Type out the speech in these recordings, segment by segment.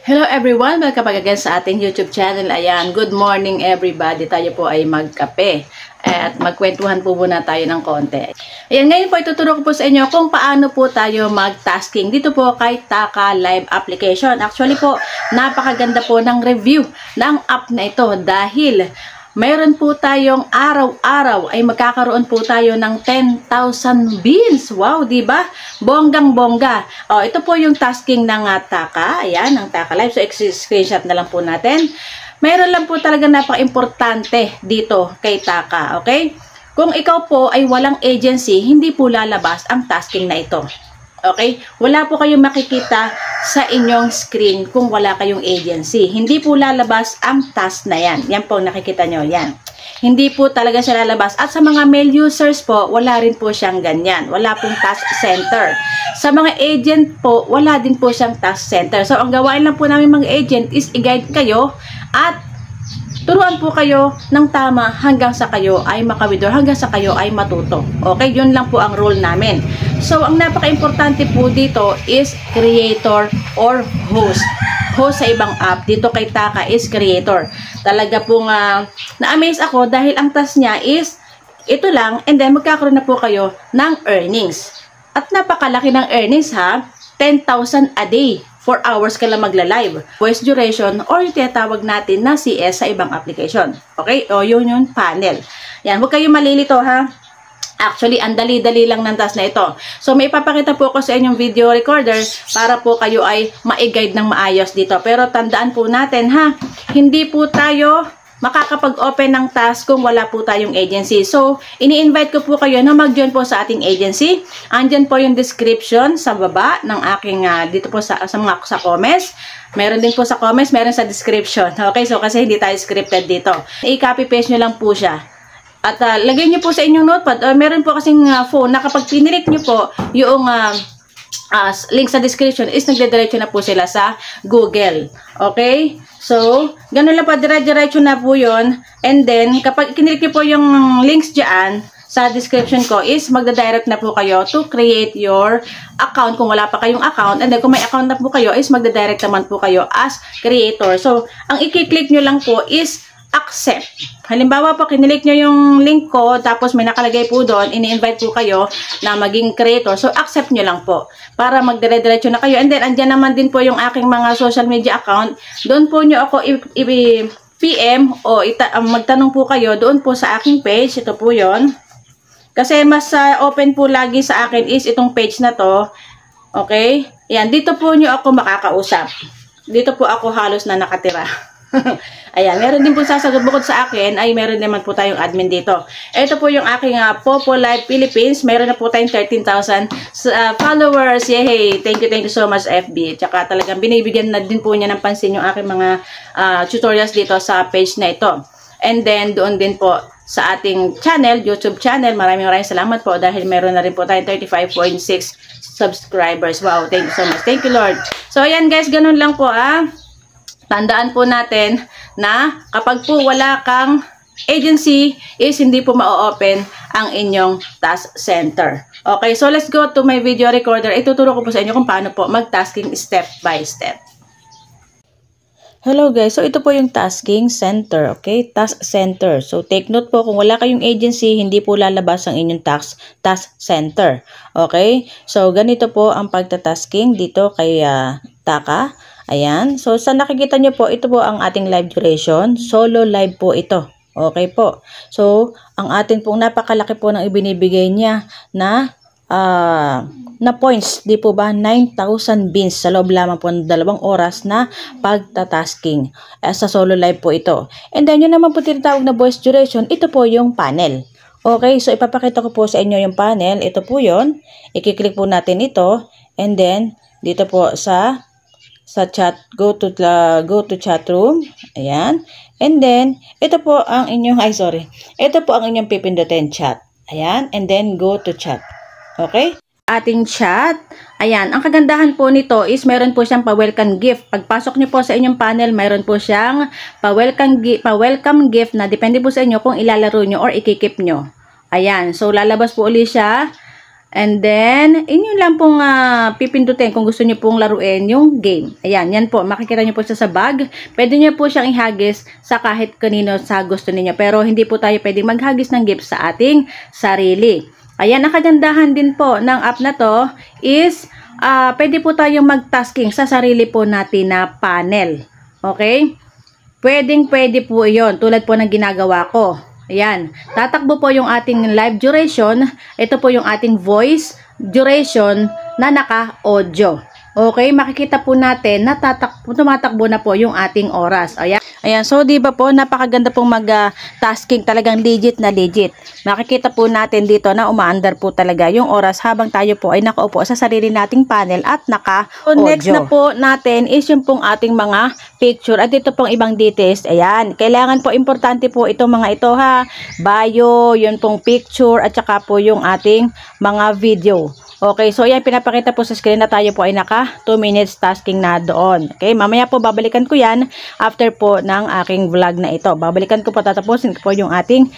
Hello everyone! Welcome back again sa ating YouTube channel. Ayan, good morning everybody. Tayo po ay magkape at magkwentuhan po muna tayo ng konti. Ayan, ngayon po ituturo ko po sa inyo kung paano po tayo mag-tasking dito po kay Taka Live application. Actually po, napakaganda po ng review ng app na ito dahil mayroon po tayong araw-araw ay magkakaroon po tayo ng 10,000 beans. Wow, di ba? Bonggang-bongga. Oh, ito po yung tasking ng Taka. Ayan, ng Taka Live. So, screenshot na lang po natin. Mayroon lang po talaga napaka-importante dito kay Taka. Okay? Kung ikaw po ay walang agency, hindi po lalabas ang tasking na ito. Okay? Wala po kayong makikita sa inyong screen kung wala kayong agency. Hindi po lalabas ang task na yan. Yan po nakikita nyo. Yan. Hindi po talaga siya lalabas. At sa mga mail users po, wala rin po siyang ganyan. Wala pong task center. Sa mga agent po, wala din po siyang task center. So, ang gawain lang po namin mga agent is i-guide kayo at turuan po kayo ng tama hanggang sa kayo ay makawithdraw, hanggang sa kayo ay matuto. Okay? Yun lang po ang role namin. So, ang napaka-importante po dito is creator or host. Host sa ibang app. Dito kay Taka is creator. Talaga pong na-amaze ako dahil ang task niya is ito lang and then magkakaroon na po kayo ng earnings. At napakalaki ng earnings ha. 10,000 a day. 4 hours ka lang magla-live. Voice duration or yung tinatawag natin na CS sa ibang application. Okay? O yun yung panel. Yan. Huwag kayong malilito ha. Actually, ang dali-dali lang ng task na ito. So, may ipapakita po ako sa inyong video recorder para po kayo ay ma-guide ng maayos dito. Pero tandaan po natin ha, hindi po tayo makakapag-open ng task kung wala po tayong agency. So, ini-invite ko po kayo na mag-join po sa ating agency. Andyan po yung description sa baba ng aking, dito po sa comments. Meron din po sa comments, meron sa description. Okay, so kasi hindi tayo scripted dito. I-copy paste nyo lang po siya. At lagay nyo po sa inyong notepad. Meron po kasing phone na kapag pinilik nyo po yung link sa description is nagdediretso na po sila sa Google. Okay? So, ganun lang po, dire-diretso na po yun. And then, kapag kinilik nyo po yung links dyan sa description ko is magdadirect na po kayo to create your account kung wala pa kayong account. And then, kung may account na po kayo is magdadirect naman po kayo as creator. So, ang i-click nyo lang po is accept. Halimbawa po, kinilik nyo yung link ko, tapos may nakalagay po doon, ini-invite po kayo na maging creator. So, accept nyo lang po para magdire-diretso na kayo. And then, andyan naman din po yung aking mga social media account. Doon po nyo ako i-PM o magtanong po kayo doon po sa aking page. Ito po yon. Kasi mas open po lagi sa akin is itong page na to. Okay? Yan, dito po nyo ako makakausap. Dito po ako halos na nakatira. Ayan, meron din po sasagot bukod sa akin ay meron naman po tayong admin dito. Ito po yung aking Popo Live Philippines. Meron na po tayong 13,000 followers. Yay! Thank you so much FB. Tsaka talagang binibigyan na din po niya ng pansin yung aking mga tutorials dito sa page na ito. And then doon din po sa ating channel, YouTube channel. Maraming salamat po dahil meron na rin po tayong 35.6 subscribers. Wow, thank you so much. Thank you Lord. So ayan guys, ganun lang po Tandaan po natin na kapag po wala kang agency is hindi po ma-open ang inyong task center. Okay, so let's go to my video recorder. Ituturo ko po sa inyo kung paano po mag-tasking step by step. Hello guys, so ito po yung tasking center, okay? Task center. So take note po, kung wala kayong agency, hindi po lalabas ang inyong task center. Okay? So ganito po ang pagtatasking dito kay Taka. Ayan. So, sa nakikita nyo po, ito po ang ating live duration. Solo live po ito. Okay po. So, ang atin pong napakalaki po ng ibinibigay niya na points. Di po ba? 9,000 beans sa loob lamang po ng 2 oras na pagtatasking. Sa solo live po ito. And then, yun naman po tinatawag na voice duration. Ito po yung panel. Okay. So, ipapakita ko po sa inyo yung panel. Ito po yun. I-click po natin ito. And then, dito po sa chat, go to chat room. Ayan. And then, ito po ang inyong, ito po ang inyong pipindutin chat. Ayan. And then, go to chat. Okay? Ating chat. Ayan. Ang kagandahan po nito is meron po siyang pa-welcome gift. Pagpasok nyo po sa inyong panel, meron po siyang pa-welcome gift na depende po sa inyo kung ilalaro nyo or ikikip nyo. Ayan. So, lalabas po ulit siya. And then, inyo lang pong pipindutin kung gusto niyo pong laruin yung game. Ayan, yan po. Makikita niyo po siya sa bag. Pwede niyo po siyang ihagis sa kahit kanino sa gusto niyo. Pero hindi po tayo pwedeng maghagis ng gift sa ating sarili. Ayan, ang kagandahan din po ng app na to is pwede po tayong mag-tasking sa sarili po natin na panel. Okay? Pwede po yon tulad po ng ginagawa ko. Ayan, tatakbo po yung ating live duration. Ito po yung ating voice duration na naka-audio. Okay, makikita po natin na tumatakbo na po yung ating oras. Ayan, so di ba po, napakaganda pong mag-tasking, talagang legit na legit. Makikita po natin dito na umaandar po talaga yung oras habang tayo po ay nakaupo sa sarili nating panel at naka-audio. So next na po natin is yung pong ating mga picture at ito pong ibang details. Ayan, kailangan po, importante po itong mga ito ha. Bio, yun pong picture at saka po yung ating mga video. Okay, so yan, pinapakita po sa screen na tayo po ay naka 2 minutes tasking na doon. Okay, mamaya po babalikan ko yan after po ng aking vlog na ito. Babalikan ko po, tatapusin ko po yung ating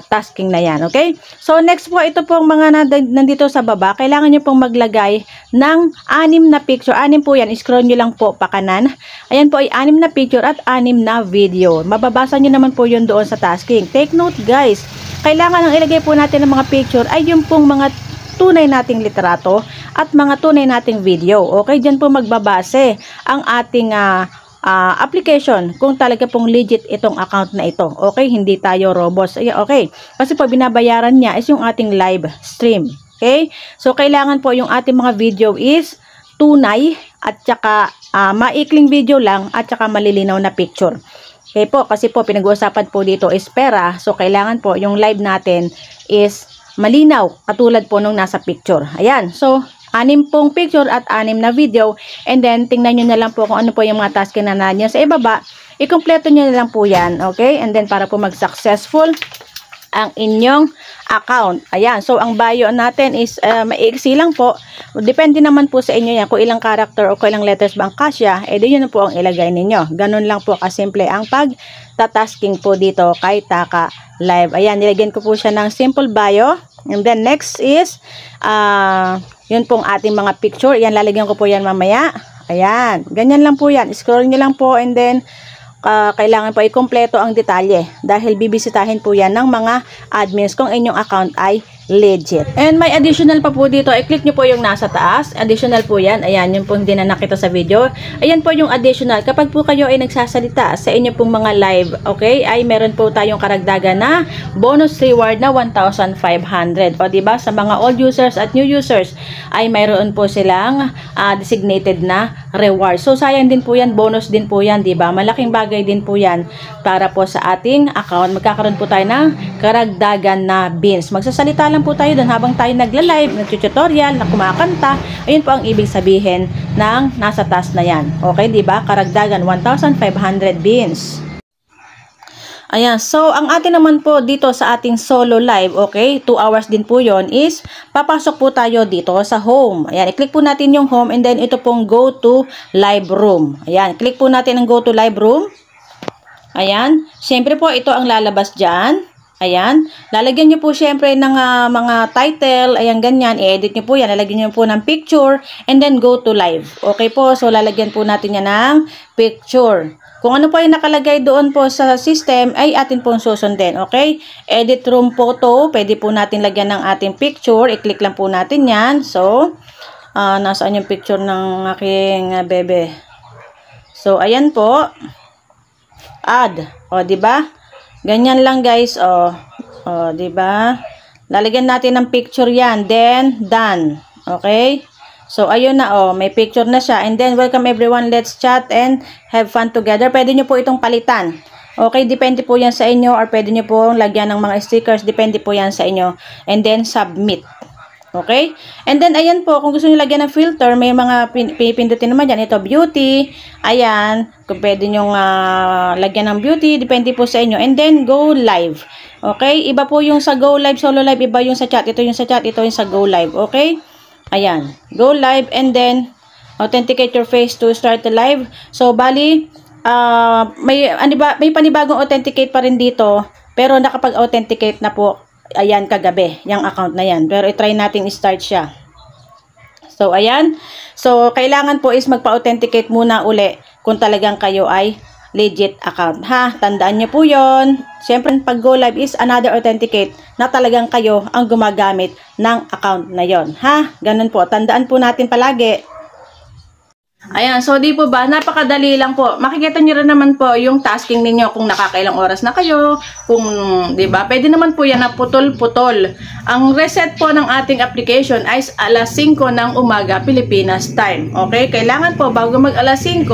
tasking na yan. Okay, so next po, ito pong mga nandito sa baba, kailangan nyo pong maglagay ng 6 na picture. 6 po yan, scroll nyo lang po pa kanan. Ayan po ay 6 na picture at 6 na video. Mababasa nyo naman po yun doon sa tasking. Take note guys, kailangan ang ilagay po natin ng mga picture ay yung pong mga tunay nating literato at mga tunay nating video. Okay, dyan po magbabase ang ating application kung talaga pong legit itong account na ito. Okay, hindi tayo robos. Okay, kasi po binabayaran niya is yung ating live stream. Okay, so kailangan po yung ating mga video is tunay at saka maikling video lang at saka malilinaw na picture. Okay po, kasi po pinag-uusapan po dito is pera. So kailangan po yung live natin is malinaw, katulad po nung nasa picture. Ayan, so 6 pong picture at 6 na video, and then tingnan nyo na lang po kung ano po yung mga task na nanyo sa ibaba, ikumpleto nyo na lang po yan. Okay, and then para po mag-successful ang inyong account. Ayan, so ang bio natin is maiksi lang po, depende naman po sa inyo yan kung ilang character o kung ilang letters ba ang kasya, edi yun na po ang ilagay ninyo. Ganun lang po kasimple ang pag-tasking po dito kay Taka Live. Ayan, nilagyan ko po siya ng simple bio. And then next is yun pong ating mga picture. Yan, lalagyan ko po yan mamaya. Ayan, ganyan lang po yan. Scroll nyo lang po, and then kailangan po i-kompleto ang detalye dahil bibisitahin po yan ng mga admins kung inyong account ay legit. And may additional pa po dito, i-click nyo po yung nasa taas, additional po yan. Ayan, yun po hindi na nakita sa video. Ayan po yung additional, kapag po kayo ay nagsasalita sa inyo pong mga live, okay, ay meron po tayong karagdagan na bonus reward na 1,500. O diba, sa mga old users at new users ay mayroon po silang designated na reward. So sayang din po yan, bonus din po yan, diba, malaking bagay din po yan para po sa ating account. Magkakaroon po tayo ng karagdagan na beans. Magsasalita lang po tayo doon habang tayo nagla-live, nag-tutorial, na kumakanta. Ayun po ang ibig sabihin ng nasa task na yan. Okay, di ba? Karagdagan 1,500 beans. Ayan, so ang atin naman po dito sa ating solo live, okay, 2 hours din po yon, is papasok po tayo dito sa home. Ayan, i-click po natin yung home, and then ito pong go to live room. Ayan, click po natin ang go to live room. Ayan, syempre po ito ang lalabas dyan. Ayan, lalagyan nyo po syempre ng mga title, ayan, ganyan, i-edit nyo po yan, lalagyan nyo po ng picture, and then go to live. Okay po, so lalagyan po natin yan ng picture. Kung ano po yung nakalagay doon po sa system, ay atin pong susundin, okay? Edit room photo, pwede po natin lagyan ng ating picture, i-click lang po natin yan. So, nasaan yung picture ng aking bebe? So, ayan po, add, o, diba? Ganyan lang guys, oh, di ba? Lalagyan natin ng picture 'yan, then done. Okay? So ayun na, oh, may picture na siya, and then welcome everyone, let's chat and have fun together. Pwede niyo po itong palitan. Okay, depende po 'yan sa inyo, or pwede niyo po lagyan ng mga stickers, depende po 'yan sa inyo. And then submit. Okay? And then, ayan po, kung gusto nyo lagyan ng filter, may mga pinipindutin naman dyan. Ito, beauty. Ayan, kung pwede nyo lagyan ng beauty, depende po sa inyo. And then, go live. Okay? Iba po yung sa go live, solo live, iba yung sa chat. Ito yung sa chat, ito yung sa go live. Okay? Ayan, go live, and then, authenticate your face to start the live. So, bali, may panibagong authenticate pa rin dito, pero nakapag-authenticate na po ayan, kagabi, yung account na yan. Pero i-try natin i-start siya. So, ayan. So, kailangan po is magpa-authenticate muna uli kung talagang kayo ay legit account, ha? Tandaan nyo po yon. Siyempre, pag go live is another authenticate na talagang kayo ang gumagamit ng account na yon, ha? Ganun po. Tandaan po natin palagi. Ayan, so di po ba, napakadali lang po. Makikita niyo rin naman po yung tasking ninyo kung nakakailang oras na kayo, kung, di ba, pwede naman po yan na putol-putol. Ang reset po ng ating application ay alas 5 ng umaga, Pilipinas time. Okay? Kailangan po, bago mag alas 5,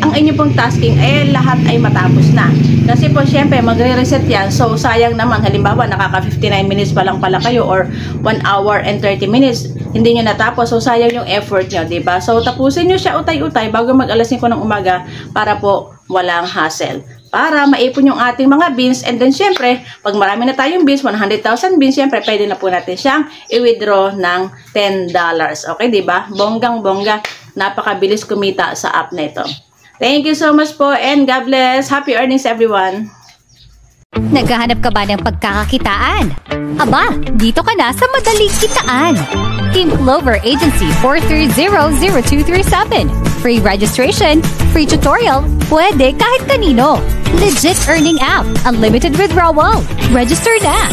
ang inyo pong tasking, lahat ay matapos na. Kasi po, syempre, magre-reset yan. So, sayang naman, halimbawa, nakaka 59 minutes pa lang pala kayo or 1 hour and 30 minutes, hindi nyo natapos. So, sayang yung effort nyo, di ba? So, tapusin nyo siya utay-utay bago mag alas 5 ng umaga para po walang hassle. Para maipon yung ating mga beans. And then, syempre, pag marami na tayong beans, 100,000 beans, syempre, pwede na po natin siyang i-withdraw ng $10. Okay, di ba? Bonggang-bongga. Napakabilis kumita sa app na ito. Thank you so much po and God bless. Happy earnings everyone. Naghahanap ka ba ng pagkakakitaan? Aba, dito ka na sa madaling kitaan. Team Clover Agency 4300237. Free registration, free tutorial, pwede kahit kanino. Legit earning app, unlimited withdrawal. Register na!